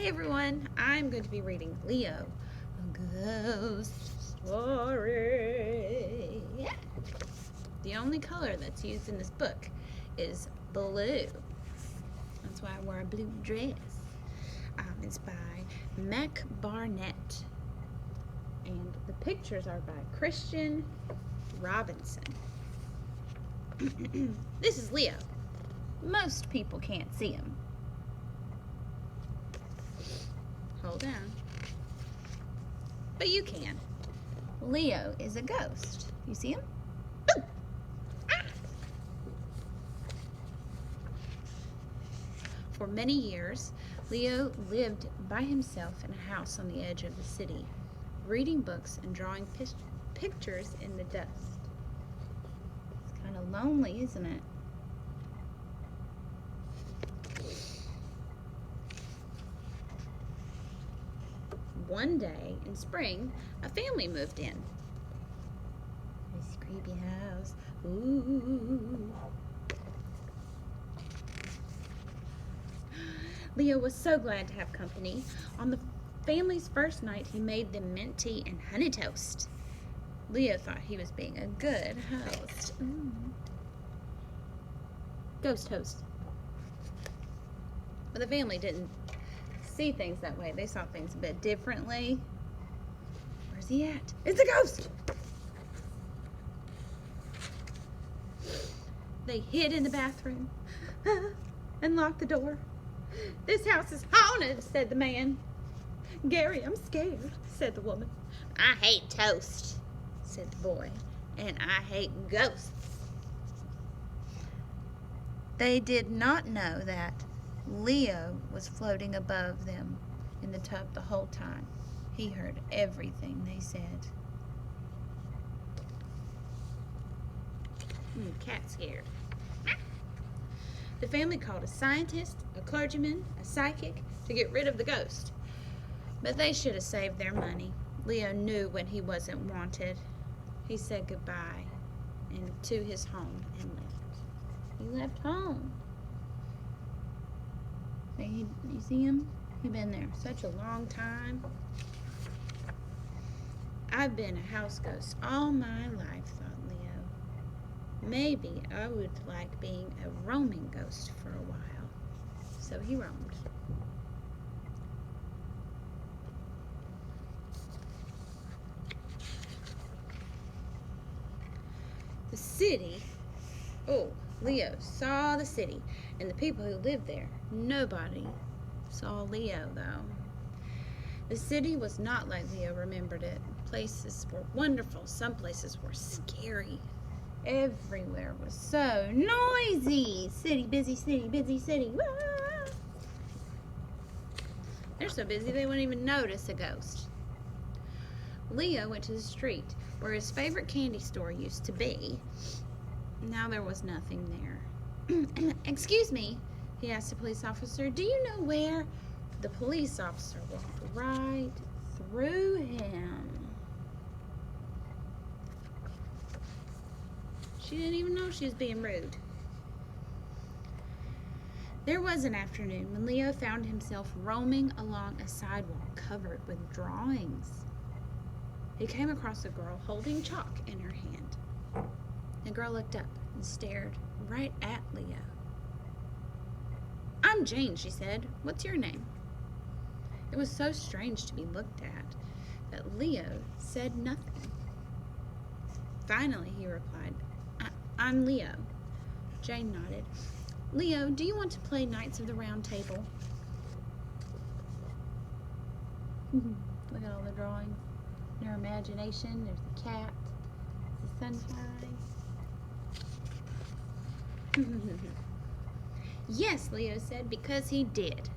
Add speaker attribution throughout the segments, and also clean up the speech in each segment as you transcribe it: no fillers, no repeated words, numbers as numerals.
Speaker 1: Hi everyone, I'm going to be reading Leo, a ghost story. The only color that's used in this book is blue. That's why I wore a blue dress. It's by Mac Barnett. And the pictures are by Christian Robinson. This is Leo. Most people can't see him. Hold on. But you can. Leo is a ghost. You see him? Ooh! Ah! For many years, Leo lived by himself in a house on the edge of the city, reading books and drawing pictures in the dust. It's kind of lonely, isn't it? One day in spring, a family moved in. This creepy house. Ooh. Leo was so glad to have company. On the family's first night, he made them mint tea and honey toast. Leo thought he was being a good host. Ghost host. But the family didn't see things that way. They saw things a bit differently. Where's he at? It's a ghost! They hid in the bathroom and locked the door. This house is haunted, said the man. Gary, I'm scared, said the woman. I hate toast, said the boy, and I hate ghosts. They did not know that Leo was floating above them in the tub the whole time. He heard everything they said. Cat scared. The family called a scientist, a clergyman, a psychic to get rid of the ghost. But they should have saved their money. Leo knew when he wasn't wanted. He said goodbye and to his home and left. He left home. You see him? He's been there such a long time. I've been a house ghost all my life, thought Leo. Maybe I would like being a roaming ghost for a while. So he roamed. The city. Oh, Leo saw the city and the people who lived there. Nobody saw Leo, though. The city was not like Leo remembered it. Places were wonderful. Some places were scary. Everywhere was so noisy. City, busy city. Wah! They're so busy they wouldn't even notice a ghost. Leo went to the street where his favorite candy store used to be. Now there was nothing there. Excuse me, he asked the police officer. Do you know where? The police officer walked right through him. She didn't even know she was being rude. There was an afternoon when Leo found himself roaming along a sidewalk covered with drawings. He came across a girl holding chalk in her hand. The girl looked up and stared right at Leo. I'm Jane, she said. What's your name? It was so strange to be looked at that Leo said nothing. Finally, he replied, I'm Leo. Jane nodded. Leo, do you want to play Knights of the Round Table? Look at all the drawings. In her imagination, there's the cat, the sunshine. Yes, Leo said, because he did.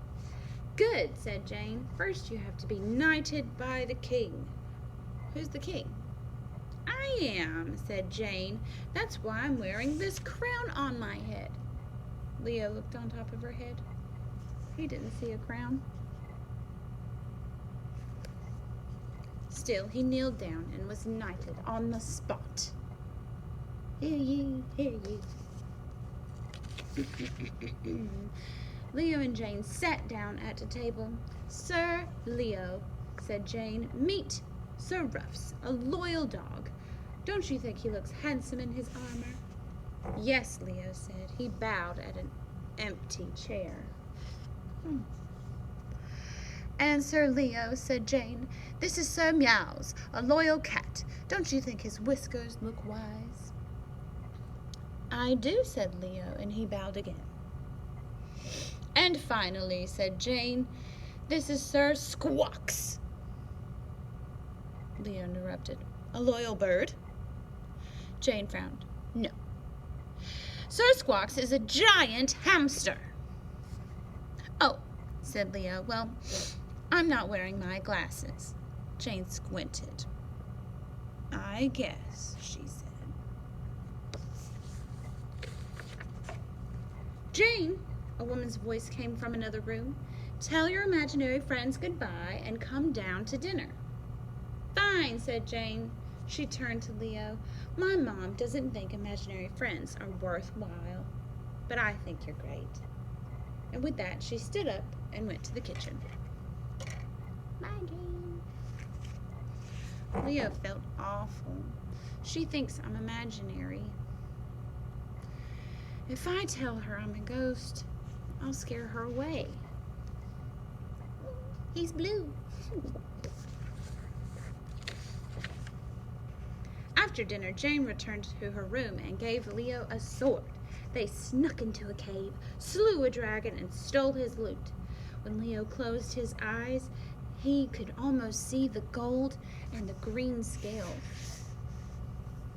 Speaker 1: Good, said Jane. First you have to be knighted by the king. Who's the king? I am, said Jane. That's why I'm wearing this crown on my head. Leo looked on top of her head. He didn't see a crown. Still, he kneeled down and was knighted on the spot. Hear ye, hear ye. Leo and Jane sat down at the table. "Sir Leo," said Jane, "meet Sir Ruffs, a loyal dog. Don't you think he looks handsome in his armor?" "Yes," Leo said. He bowed at an empty chair. "And Sir Leo," said Jane, "this is Sir Meows, a loyal cat. Don't you think his whiskers look wise?" "I do," said Leo, and he bowed again. "And finally," said Jane, "this is Sir Squawks." Leo interrupted. "A loyal bird?" Jane frowned. "No. Sir Squawks is a giant hamster." "Oh," said Leo. "Well, I'm not wearing my glasses." Jane squinted. "I guess," she said. "Jane," a woman's voice came from another room, "tell your imaginary friends goodbye and come down to dinner." "Fine," said Jane. She turned to Leo. "My mom doesn't think imaginary friends are worthwhile, but I think you're great." And with that, she stood up and went to the kitchen. Bye, Jane. Leo felt awful. She thinks I'm imaginary. If I tell her I'm a ghost, I'll scare her away. He's blue. After dinner, Jane returned to her room and gave Leo a sword. They snuck into a cave, slew a dragon, and stole his loot. When Leo closed his eyes, he could almost see the gold and the green scales.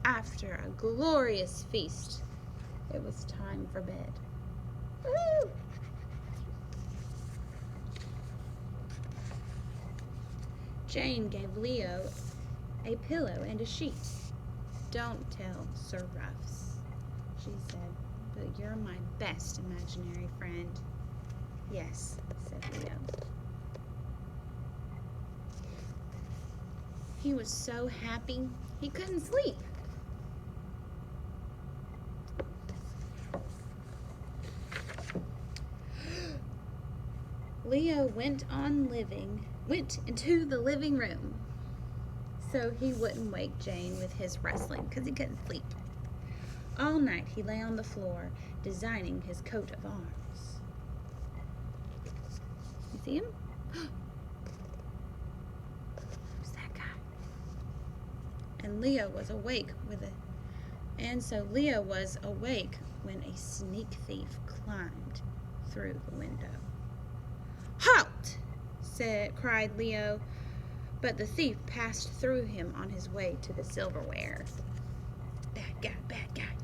Speaker 1: After a glorious feast, it was time for bed. Woo! Jane gave Leo a pillow and a sheet. "Don't tell Sir Ruffs," she said, "but you're my best imaginary friend." "Yes," said Leo. He was so happy he couldn't sleep. Leo went into the living room so he wouldn't wake Jane with his rustling because he couldn't sleep. All night he lay on the floor designing his coat of arms. You see him? Who's that guy? And so Leo was awake when a sneak thief climbed through the window. "Halt!" cried Leo, but the thief passed through him on his way to the silverware. Bad guy, bad guy.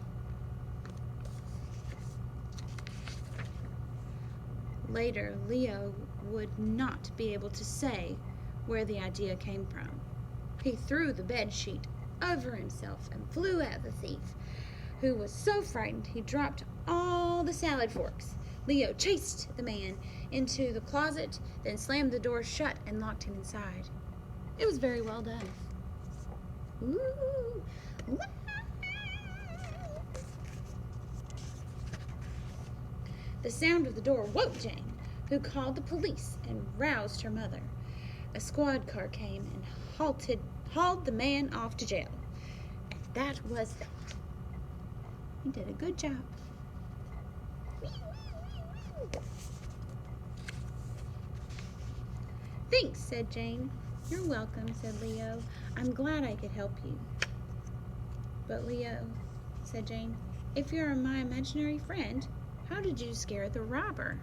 Speaker 1: Later, Leo would not be able to say where the idea came from. He threw the bed sheet over himself and flew at the thief, who was so frightened he dropped all the salad forks. Leo chased the man into the closet, then slammed the door shut and locked him inside. It was very well done. Ooh. The sound of the door woke Jane, who called the police and roused her mother. A squad car came and hauled the man off to jail. And that was that. He did a good job. "Thanks," said Jane. "You're welcome," said Leo. "I'm glad I could help you." "But Leo," said Jane, "if you're my imaginary friend, how did you scare the robber?"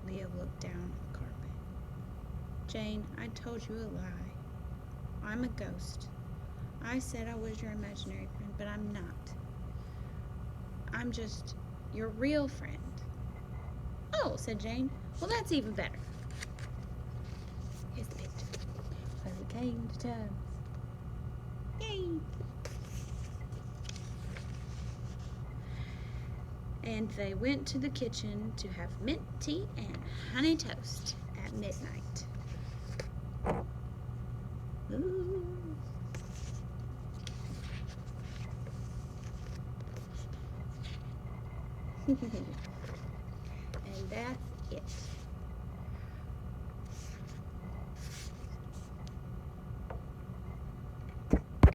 Speaker 1: Leo looked down at the carpet. "Jane, I told you a lie. I'm a ghost. I said I was your imaginary friend, but I'm not. I'm just your real friend." "Oh," said Jane. "Well, that's even better." Here's the picture. Where we came to terms. Yay! And they went to the kitchen to have mint tea and honey toast at midnight. Ooh. And that's it.